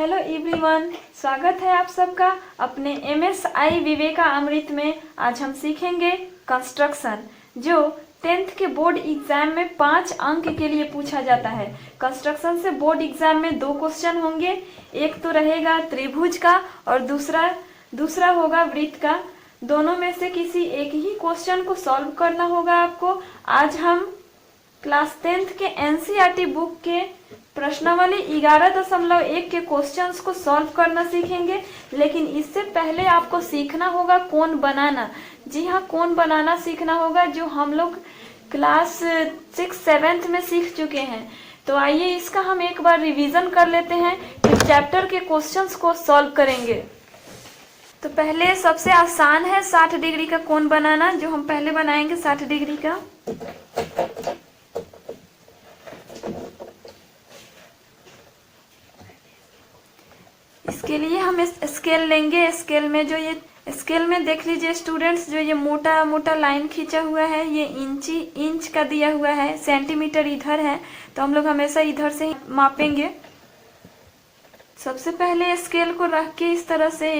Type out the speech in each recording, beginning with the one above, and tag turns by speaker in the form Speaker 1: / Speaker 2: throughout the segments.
Speaker 1: Hello everyone, स्वागत है आप सबका अपने MSI विवेका अमृत में। आज हम सीखेंगे कंस्ट्रक्शन, जो 10th के बोर्ड एग्जाम में 5 अंक के लिए पूछा जाता है। कंस्ट्रक्शन से बोर्ड एग्जाम में 2 क्वेश्चन होंगे, एक तो रहेगा त्रिभुज का और दूसरा होगा वृत्त का। दोनों में से किसी एक ही क्वेश्चन को सॉल्व करना होगा आपको। आज हम क्लास 10th के NCERT बुक के प्रश्नावली 11.1 के क्वेश्चंस को सॉल्व करना सीखेंगे। लेकिन इससे पहले आपको सीखना होगा कोण बनाना। जी हाँ, कोण बनाना सीखना होगा, जो हम लोग क्लास 6-7 में सीख चुके हैं। तो आइए इसका हम एक बार रिवीजन कर लेते हैं, फिर चैप्टर के क्वेश्चंस को सॉल्व करेंगे। तो पहले सबसे आसान है 60 डिग्री का कोण बनाना, जो हम पहले बनाएंगे 60 डिग्री का। इसके लिए हम स्केल लेंगे। स्केल में देख लीजिए स्टूडेंट्स, जो ये मोटा मोटा लाइन खींचा हुआ है ये इंच का दिया हुआ है, सेंटीमीटर इधर है, तो हम लोग हमेशा इधर से ही मापेंगे। सबसे पहले स्केल को रख के इस तरह से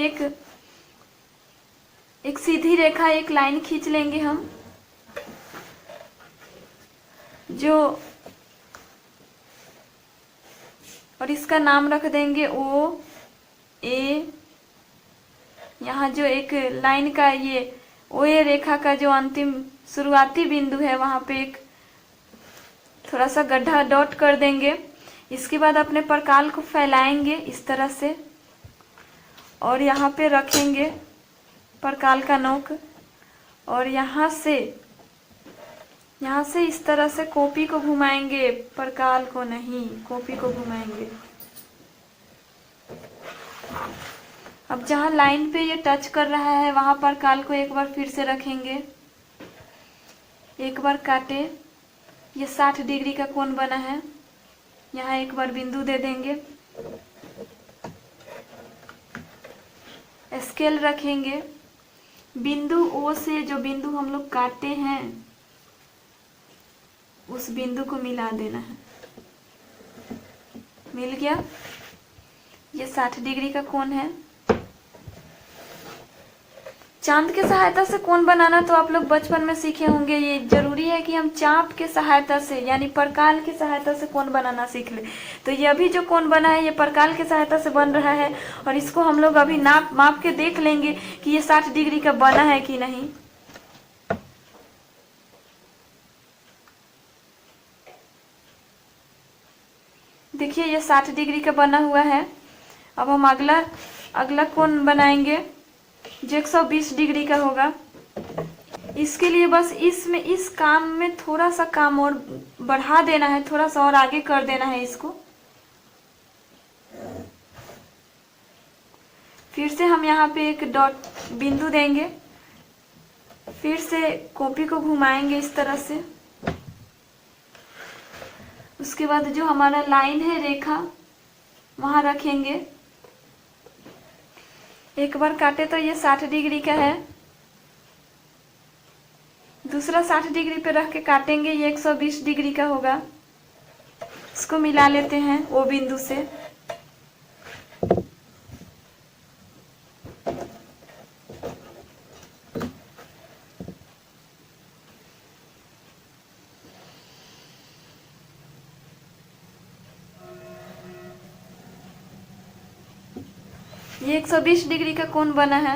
Speaker 1: एक सीधी रेखा, एक लाइन खींच लेंगे हम, और इसका नाम रख देंगे O A। यहाँ जो एक लाइन का ये OA रेखा का जो अंतिम शुरुआती बिंदु है, वहां पे एक थोड़ा सा गड्ढा डॉट कर देंगे। इसके बाद अपने परकाल को फैलाएंगे इस तरह से, और यहाँ पे रखेंगे परकाल का नोक, और यहाँ से इस तरह से कॉपी को घुमाएंगे, परकाल को नहीं, कॉपी को घुमाएंगे। अब जहाँ लाइन पे ये टच कर रहा है वहां परकाल को एक बार फिर से रखेंगे, एक बार काटे। ये 60 डिग्री का कोण बना है, यहाँ एक बार बिंदु दे देंगे, स्केल रखेंगे। बिंदु O से जो बिंदु हम लोग काटे हैं उस बिंदु को मिला देना है। मिल गया। ये 60 डिग्री का कोण है। चांद के सहायता से कोण बनाना तो आप लोग बचपन में सीखे होंगे। ये जरूरी है कि हम चाप के सहायता से, यानी परकाल की सहायता से कोण बनाना सीख ले। तो ये अभी जो कोण बना है ये परकाल की सहायता से बन रहा है, और इसको हम लोग अभी माप के देख लेंगे कि ये 60 डिग्री का बना है कि नहीं। देखिए ये 60 डिग्री का बना हुआ है। अब हम अगला कोण बनाएंगे जो 120 डिग्री का होगा। इसके लिए बस इस काम में थोड़ा सा काम और बढ़ा देना है, थोड़ा सा और आगे कर देना है इसको। फिर से हम यहाँ पे एक डॉट बिंदु देंगे, फिर से कॉपी को घुमाएंगे इस तरह से। उसके बाद जो हमारा लाइन है, रेखा, वहां रखेंगे। एक बार काटे तो ये 60 डिग्री का है, दूसरा 60 डिग्री पे रख के काटेंगे, ये 120 डिग्री का होगा। इसको मिला लेते हैं O बिंदु से। ये 120 डिग्री का कोण बना है।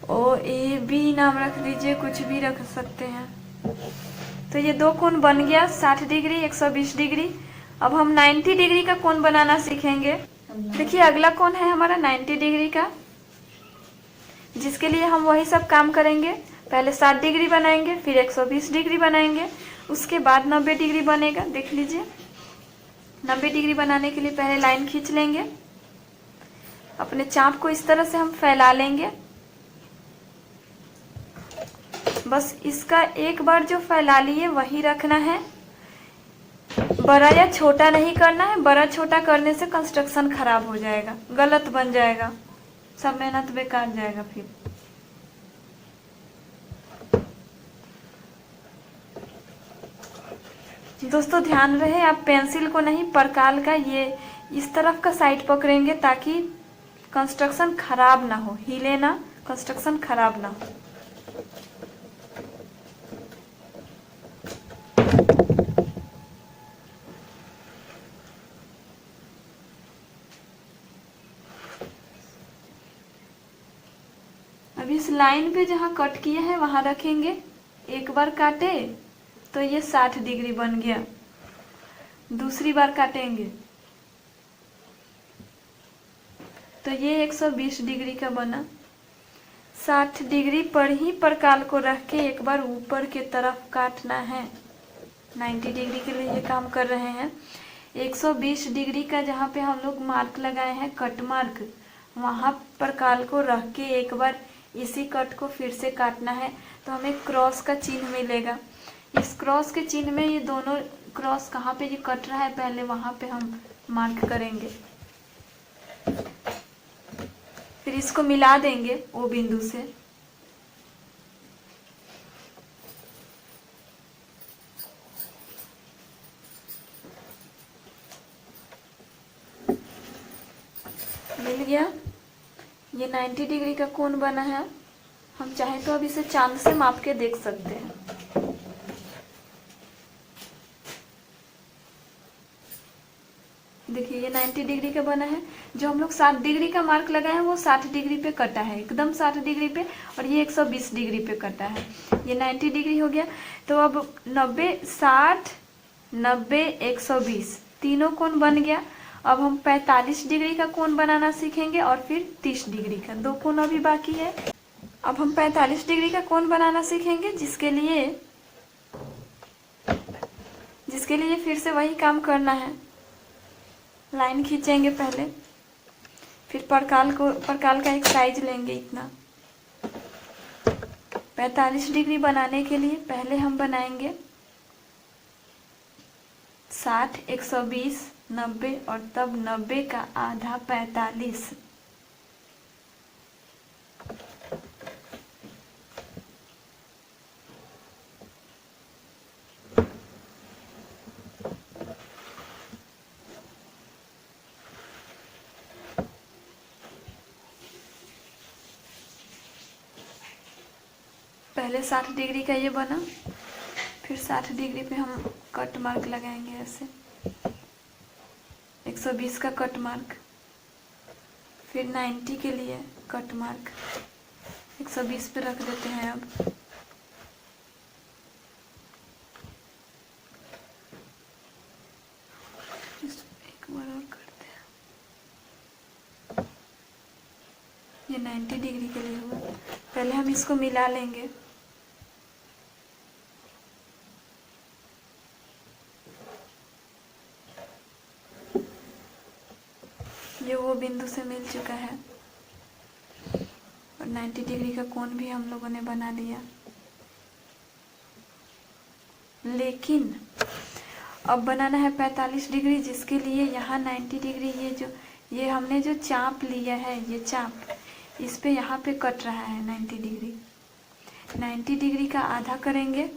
Speaker 1: OAB नाम रख दीजिए, कुछ भी रख सकते हैं। तो ये 2 कोण बन गया, 60 डिग्री, 120 डिग्री। अब हम 90 डिग्री का कोण बनाना सीखेंगे। देखिए अगला कोण है हमारा 90 डिग्री का, जिसके लिए हम वही सब काम करेंगे। पहले 60 डिग्री बनाएंगे, फिर 120 डिग्री बनाएंगे, उसके बाद 90 डिग्री बनेगा। देख लीजिए 90 डिग्री बनाने के लिए पहले लाइन खींच लेंगे, अपने चाप को इस तरह से हम फैला लेंगे। बस इसका एक बार जो फैला लिए वही रखना है, बड़ा या छोटा नहीं करना है। बड़ा छोटा करने से कंस्ट्रक्शन खराब हो जाएगा, गलत बन जाएगा, सब मेहनत बेकार जाएगा फिर। दोस्तों ध्यान रहे आप पेंसिल को नहीं, परकाल का ये इस तरफ का साइड पकड़ेंगे ताकि कंस्ट्रक्शन खराब ना हो, हिले ना, कंस्ट्रक्शन खराब ना हो। अब इस लाइन पे जहाँ कट किया है वहां रखेंगे। एक बार काटे तो ये 60 डिग्री बन गया, दूसरी बार काटेंगे तो ये 120 डिग्री का बना। 60 डिग्री पर ही परकाल को रख के एक बार ऊपर के तरफ काटना है। 90 डिग्री के लिए ये काम कर रहे हैं। 120 डिग्री का जहाँ पे हम लोग मार्क लगाए हैं, कट मार्क, वहाँ परकाल को रख के एक बार इसी कट को फिर से काटना है तो हमें क्रॉस का चिन्ह मिलेगा। इस क्रॉस के चिन्ह में ये दोनों क्रॉस कहाँ पे ये कट रहा है पहले वहाँ पे हम मार्क करेंगे, फिर इसको मिला देंगे ओ बिंदु से। मिल गया, ये 90 डिग्री का कोण बना है। हम चाहे तो अब इसे चांद से माप के देख सकते हैं। देखिए ये 90 डिग्री का बना है। जो हम लोग 60 डिग्री का मार्क लगाए हैं वो 60 डिग्री पे कटा है, एकदम 60 डिग्री पे, और ये 120 डिग्री पे कटा है। ये 90 डिग्री हो गया। तो अब 90, 60, 90, 120 तीनों कोण बन गया। अब हम 45 डिग्री का कोण बनाना सीखेंगे और फिर 30 डिग्री का, दो कोण अभी बाकी है। अब हम 45 डिग्री का कोण बनाना सीखेंगे, जिसके लिए फिर से वही काम करना है। लाइन खींचेंगे पहले, फिर परकाल का एक साइज लेंगे इतना। 45 डिग्री बनाने के लिए पहले हम बनाएंगे 60, 120, 90 और तब 90 का आधा 45। पहले 60 डिग्री का ये बना, फिर 60 डिग्री पे हम कट मार्क लगाएंगे ऐसे, 120 का कट मार्क, फिर 90 के लिए कट मार्क 120 पे रख देते हैं। अब एक बार और करते हैं। ये 90 डिग्री के लिए हुआ। पहले हम इसको मिला लेंगे। ये वो बिंदु से मिल चुका है और 90 डिग्री का कोण भी हम लोगों ने बना लिया। लेकिन अब बनाना है 45 डिग्री, जिसके लिए यहाँ 90 डिग्री, ये हमने जो चाप लिया है, ये चाप इस पे यहाँ पे कट रहा है 90 डिग्री। 90 डिग्री का आधा करेंगे,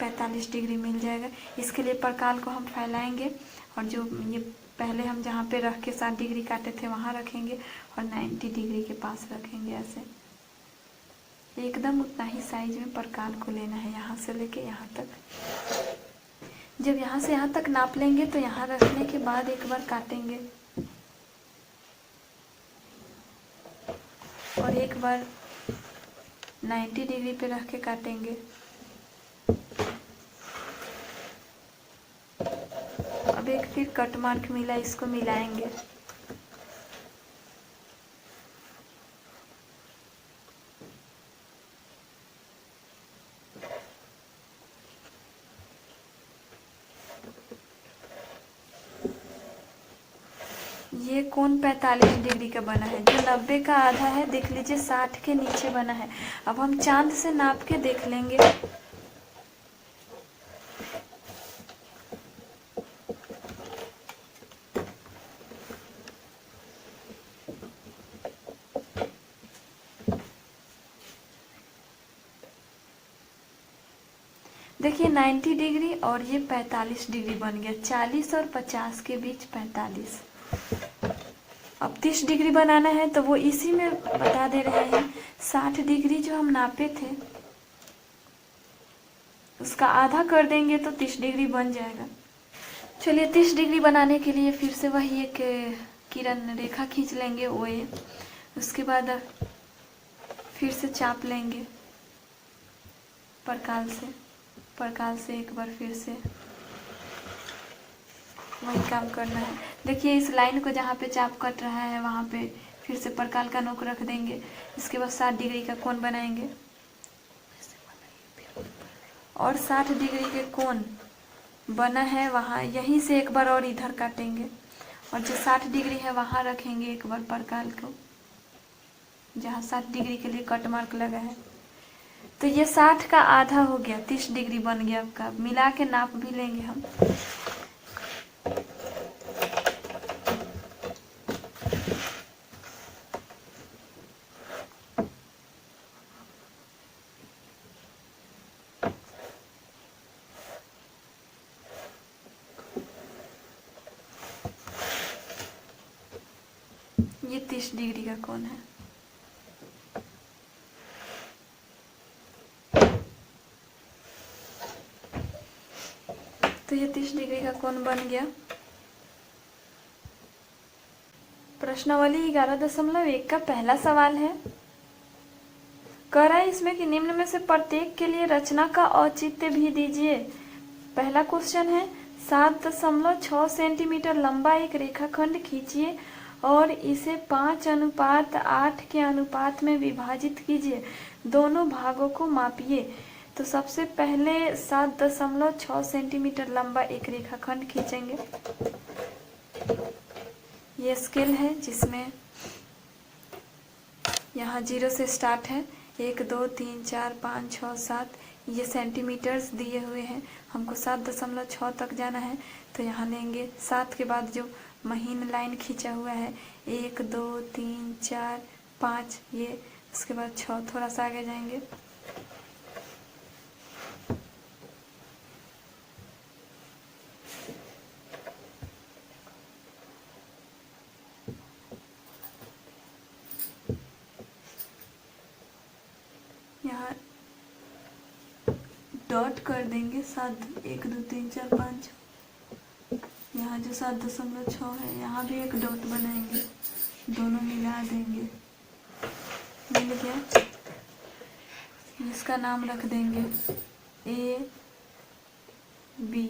Speaker 1: 45 डिग्री मिल जाएगा। इसके लिए परकाल को हम फैलाएंगे और जो ये पहले हम जहाँ पे रख के 60 डिग्री काटे थे वहाँ रखेंगे और 90 डिग्री के पास रखेंगे। ऐसे एकदम उतना ही साइज में परकाल को लेना है, यहाँ से लेके यहाँ तक। जब यहाँ से यहाँ तक नाप लेंगे तो यहाँ रखने के बाद एक बार काटेंगे और एक बार 90 डिग्री पे रख के काटेंगे। अब एक फिर कट मार्क मिला, इसको मिलाएंगे। ये कोण 45 डिग्री का बना है। जो 90 का आधा है, देख लीजिए 60 के नीचे बना है। अब हम चांद से नाप के देख लेंगे। देखिए 90 डिग्री और ये 45 डिग्री बन गया, 40 और 50 के बीच 45। अब 30 डिग्री बनाना है तो वो इसी में बता दे रहे हैं। 60 डिग्री जो हम नापे थे उसका आधा कर देंगे तो 30 डिग्री बन जाएगा। चलिए 30 डिग्री बनाने के लिए फिर से वही एक किरण रेखा खींच लेंगे ओए। उसके बाद फिर से चाप लेंगे परकाल से एक बार फिर से वही काम करना है। देखिए इस लाइन को जहाँ पे चाप कट रहा है वहाँ पे फिर से परकाल का नोक रख देंगे। इसके बाद 60 डिग्री का कोण बनाएंगे और 60 डिग्री के कोण बना है वहाँ यहीं से एक बार और इधर काटेंगे और जो 60 डिग्री है वहाँ रखेंगे एक बार परकाल को, जहाँ 60 डिग्री के लिए कट मार्क लगा है। तो ये 60 का आधा हो गया, 30 डिग्री बन गया आपका। मिला के नाप भी लेंगे हम। ये 30 डिग्री का कोण है। तो ये 30 डिग्री का कोण बन गया। प्रश्नावली 11.1 का पहला सवाल है, कह रहा है इसमें कि निम्न में से प्रत्येक के लिए रचना का औचित्य भी दीजिए। पहला क्वेश्चन है 7.6 सेंटीमीटर लंबा एक रेखाखंड खींचिए और इसे 5:8 के अनुपात में विभाजित कीजिए, दोनों भागों को मापिए। तो सबसे पहले 7.6 सेंटीमीटर लंबा एक रेखाखंड खींचेंगे। ये स्केल है जिसमें यहाँ 0 से स्टार्ट है, 1 2 3 4 5 6 7 ये सेंटीमीटर्स दिए हुए हैं। हमको 7.6 तक जाना है तो यहाँ लेंगे 7 के बाद जो महीन लाइन खींचा हुआ है 1 2 3 4 5 ये, उसके बाद 6 थोड़ा सा आगे जाएंगे। यहाँ डॉट कर देंगे 7 1 2 3 4 5। यहाँ जो 7.6 है यहाँ भी एक डॉट बनाएंगे, दोनों मिला देंगे, मिल गया। इसका नाम रख देंगे A B।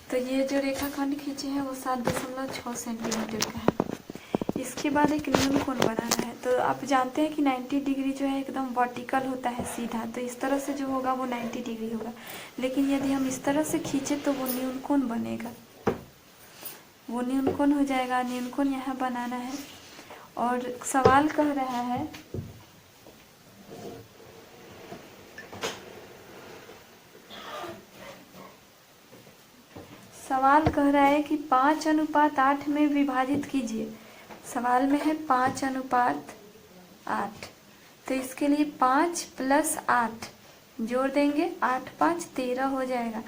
Speaker 1: तो ये जो रेखाखंड खींचे हैं वो 7.6 सेंटीमीटर का है। इसके बाद एक न्यून कोण बनाना है। तो आप जानते हैं कि 90 डिग्री जो है एकदम वर्टिकल होता है सीधा, तो इस तरह से जो होगा वो 90 डिग्री होगा। लेकिन यदि हम इस तरह से खींचे तो वो न्यून कोण बनेगा, वो न्यून कोण हो जाएगा। न्यून कोण यहाँ बनाना है और सवाल कह रहा है कि 5:8 में विभाजित कीजिए। सवाल में है 5:8, तो इसके लिए 5 + 8 जोड़ देंगे, 8 5 13 हो जाएगा।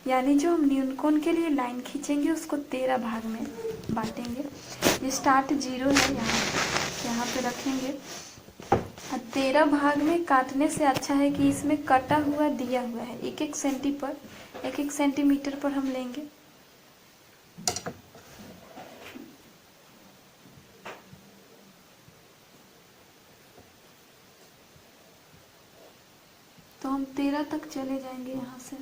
Speaker 1: यानी जो हम न्यूनकोण के लिए लाइन खींचेंगे उसको 13 भाग में बांटेंगे। ये स्टार्ट 0 है, यहाँ पे रखेंगे। 13 भाग में काटने से अच्छा है कि इसमें कटा हुआ दिया हुआ है, 1-1 सेंटीमीटर पर हम लेंगे। तो हम 13 तक चले जाएंगे यहाँ से।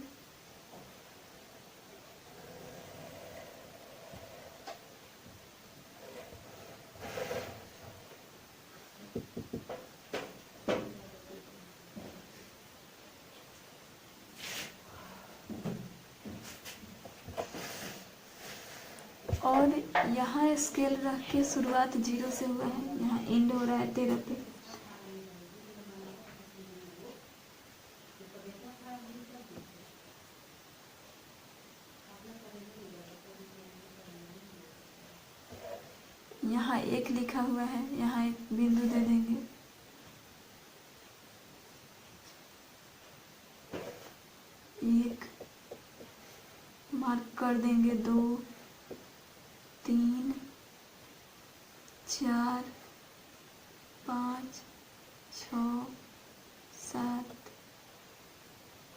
Speaker 1: और यहाँ स्केल रख के शुरुआत 0 से हुआ है, यहाँ एंड हो रहा है 13 पे। यहाँ एक लिखा हुआ है, यहाँ एक बिंदु दे देंगे। एक मार्क कर देंगे, 2 3 4 5 6 7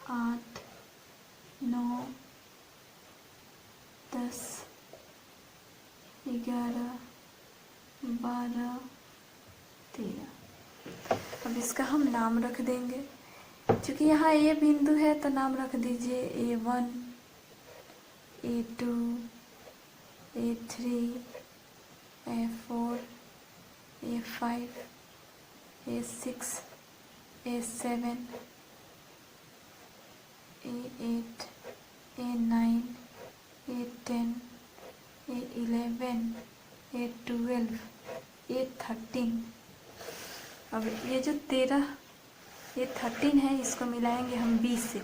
Speaker 1: 8 9 10 11 12 13। अब इसका हम नाम रख देंगे। क्योंकि यहाँ ए बिंदु है तो नाम रख दीजिए A1, A2, A3, A4, A5, A6, A7, A8, A9, A10, A11, A12, A13। अब ये जो 13 A13 है, इसको मिलाएंगे हम 20 से।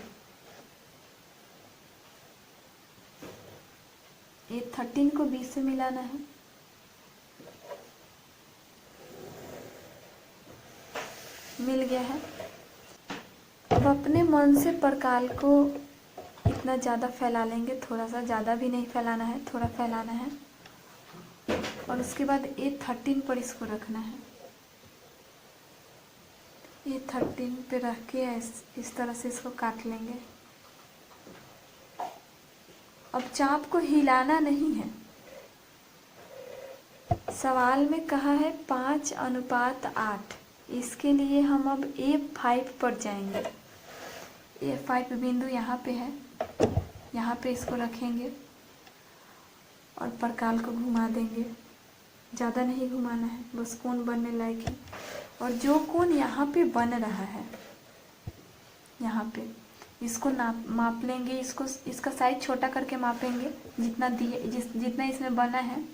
Speaker 1: A13 को 20 से मिलाना है। मिल गया है। अब अपने मन से परकाल को इतना ज़्यादा फैला लेंगे, थोड़ा सा, ज़्यादा भी नहीं फैलाना है, थोड़ा फैलाना है। और उसके बाद A13 पर इसको रखना है। A13 पे रख के इस तरह से इसको काट लेंगे। अब चाप को हिलाना नहीं है। सवाल में कहा है 5:8। इसके लिए हम अब A5 पर जाएंगे। A5 बिंदु यहाँ पे है, यहाँ पे इसको रखेंगे और परकाल को घुमा देंगे। ज़्यादा नहीं घुमाना है, बस कोण बनने लायक है। और जो कोण यहाँ पे बन रहा है, यहाँ पे इसको माप लेंगे। इसका साइज छोटा करके मापेंगे, जितना इसमें बना है।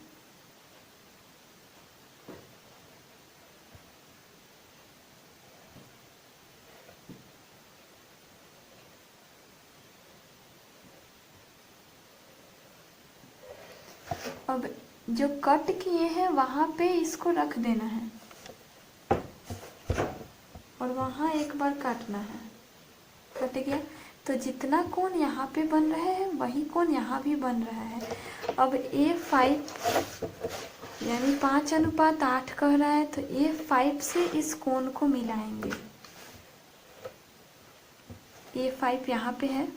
Speaker 1: अब जो कट किए हैं वहाँ पे इसको रख देना है और वहाँ एक बार काटना है। कट गया तो जितना कोण यहाँ पे बन रहा है वही कोण यहाँ भी बन रहा है। अब A5 यानी 5:8 कह रहा है, तो A5 से इस कोण को मिलाएंगे। A5 यहाँ पे है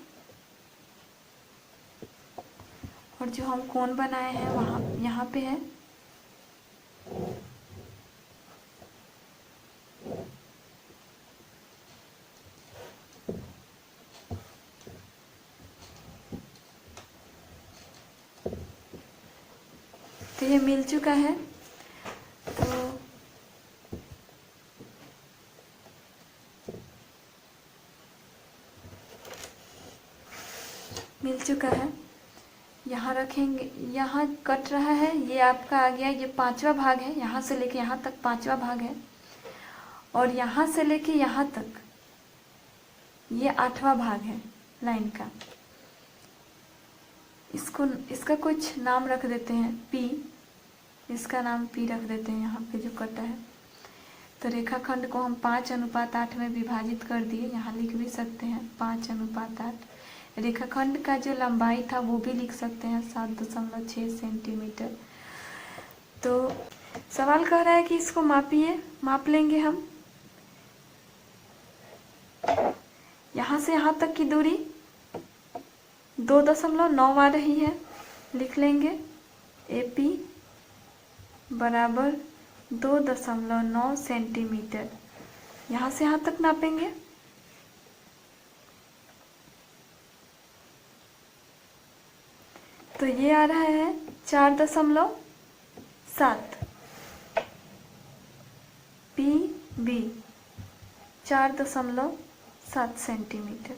Speaker 1: और जो हम कोण बनाए हैं वहाँ यहाँ पे है। तो ये मिल चुका है। तो मिल चुका है। यहाँ रखेंगे, यहाँ कट रहा है, ये आपका आ गया, ये 5वां भाग है। यहाँ से लेके यहाँ तक 5वां भाग है और यहाँ से लेके यहाँ तक ये 8वां भाग है लाइन का। इसका कुछ नाम रख देते हैं, P। इसका नाम P रख देते हैं यहाँ पे जो कटा है। तो रेखाखंड को हम 5:8 में विभाजित कर दिए। यहाँ लिख भी सकते हैं 5:8। रेखाखंड का जो लंबाई था वो भी लिख सकते हैं 7.6 सेंटीमीटर। तो सवाल कह रहा है कि इसको मापिए। माप लेंगे हम। यहाँ से यहाँ तक की दूरी 2.9 आ रही है। लिख लेंगे AP बराबर 2.9 सेंटीमीटर। यहाँ से यहाँ तक नापेंगे। तो ये आ रहा है 4.7 PB 4.7 सेंटीमीटर।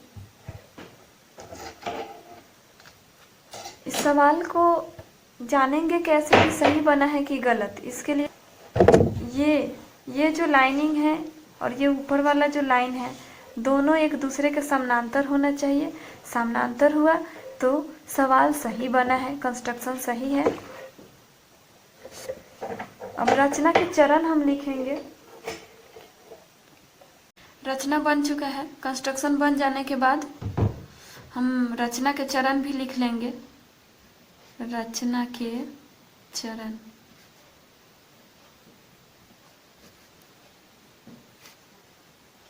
Speaker 1: इस सवाल को जानेंगे कैसे कि सही बना है कि गलत। इसके लिए ये जो लाइनिंग है और ये ऊपर वाला जो लाइन है, दोनों एक दूसरे के समानांतर होना चाहिए। समानांतर हुआ तो सवाल सही बना है, कंस्ट्रक्शन सही है। अब रचना के चरण हम लिखेंगे। रचना बन चुका है। कंस्ट्रक्शन बन जाने के बाद हम रचना के चरण भी लिख लेंगे। रचना के चरण।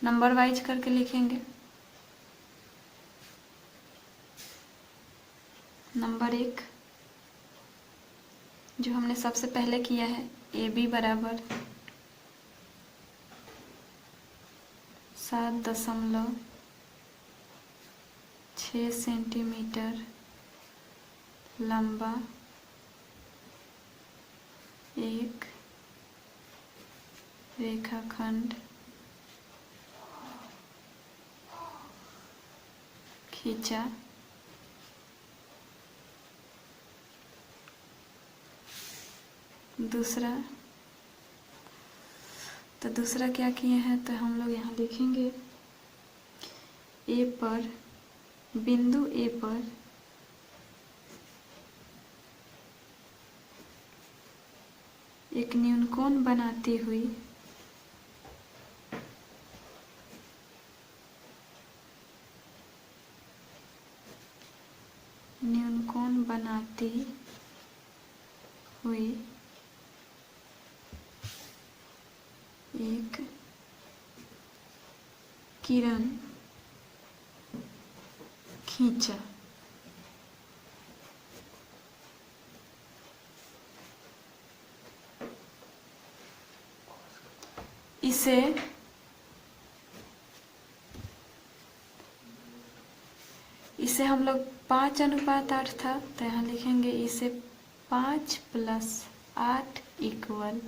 Speaker 1: नंबर वाइज करके लिखेंगे। नंबर 1 जो हमने सबसे पहले किया है, AB बराबर 7.6 सेंटीमीटर लंबा एक रेखाखंड खींचा। दूसरा, तो दूसरा क्या किए हैं, तो हम लोग यहाँ लिखेंगे ए पर, बिंदु ए पर एक न्यूनकोण बनाती हुई एक किरण खींचा। इसे हम लोग 5:8 था, तो यहाँ लिखेंगे इसे 5 + 8 =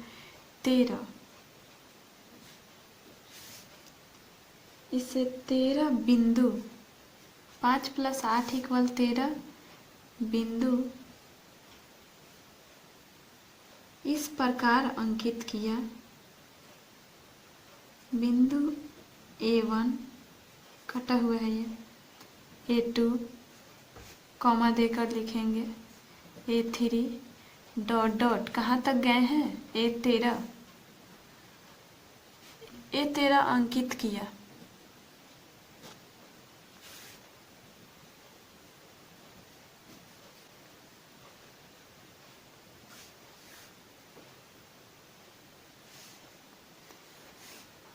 Speaker 1: 13। इसे 13 बिंदु, 5 + 8 = 13 बिंदु इस प्रकार अंकित किया। बिंदु A1 कटा हुआ है, ये A2 कॉमा देकर लिखेंगे, A3 डॉट डॉट कहाँ तक गए हैं, A13 अंकित किया।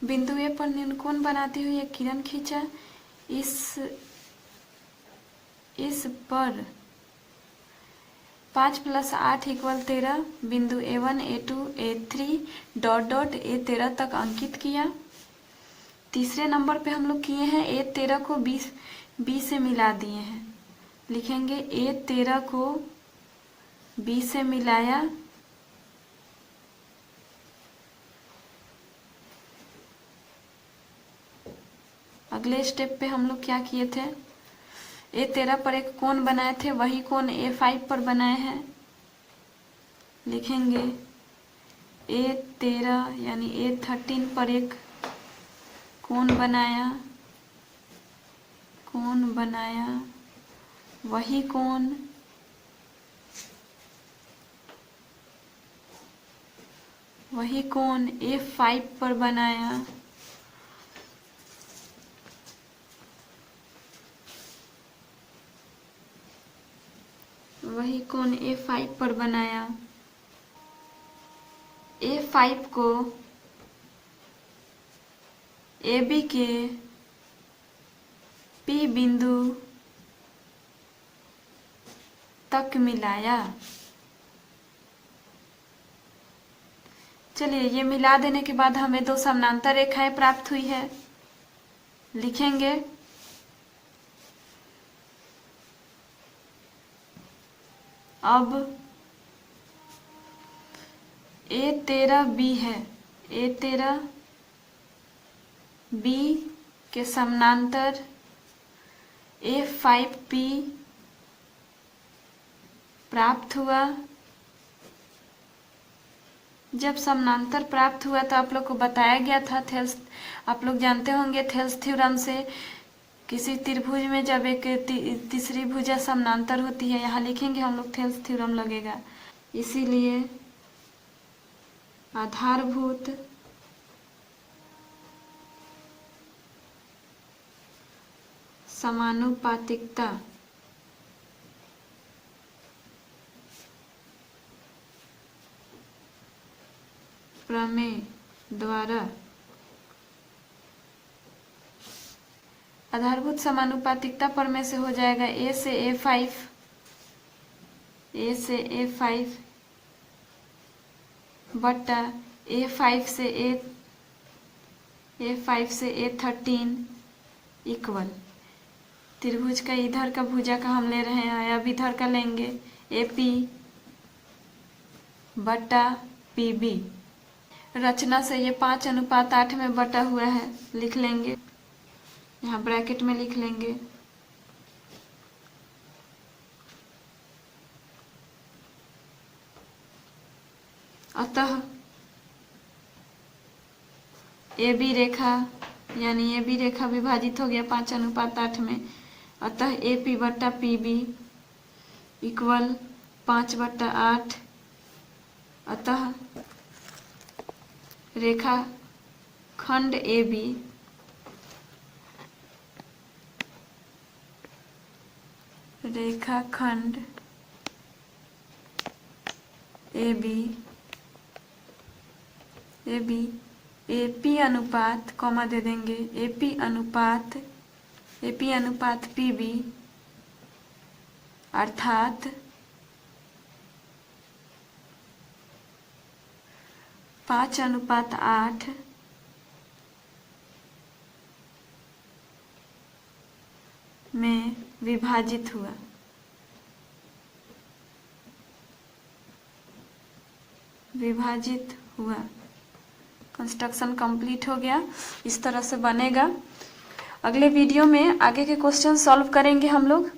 Speaker 1: बिंदु ए पर न्यूनकोण बनाती हुई एक किरण खींचा। इस पर 5 + 8 = 13 बिंदु A1 A2 A3 dot dot A13 तक अंकित किया। तीसरे नंबर पे हम लोग किए हैं A13 को B से मिला दिए हैं। लिखेंगे A13 को B से मिलाया। अगले स्टेप पे हम लोग क्या किए थे, A13 पर एक कोण बनाए थे, वही कोण A5 पर बनाए हैं। लिखेंगे A13 यानी A13 पर एक कोण बनाया, वही कोण A5 पर बनाया। वही कोण A5 पर बनाया। A5 को AB के P बिंदु तक मिलाया। चलिए, ये मिला देने के बाद हमें 2 समानांतर रेखाएं प्राप्त हुई है। लिखेंगे अब A13B है, A13B के समानांतर A5P प्राप्त हुआ। जब समानांतर प्राप्त हुआ तो आप लोग को बताया गया था, थेल्स, आप लोग जानते होंगे थेल्स थ्योरम से, किसी त्रिभुज में जब एक तीसरी भुजा समानांतर होती है, यहाँ लिखेंगे हम लोग थेल्स थ्योरम लगेगा। इसीलिए आधारभूत समानुपातिकता प्रमेय द्वारा आधारभूत समानुपातिकता प्रमेय से हो जाएगा A से A5 बट्टा A5 से A13 इक्वल त्रिभुज का इधर का भुजा का हम ले रहे हैं, अब इधर का लेंगे AP बट्टा PB। रचना से ये 5:8 में बटा हुआ है, लिख लेंगे, यहाँ ब्रैकेट में लिख लेंगे। अतः AB रेखा यानी AB रेखा विभाजित हो गया 5:8 में, अतः AP बट्टा PB इक्वल 5/8। अतः रेखा खंड AB AP अनुपात कॉमा दे देंगे AP अनुपात PB अर्थात 5:8 में विभाजित हुआ। कंस्ट्रक्शन कंप्लीट हो गया। इस तरह से बनेगा। अगले वीडियो में आगे के क्वेश्चन सॉल्व करेंगे हम लोग।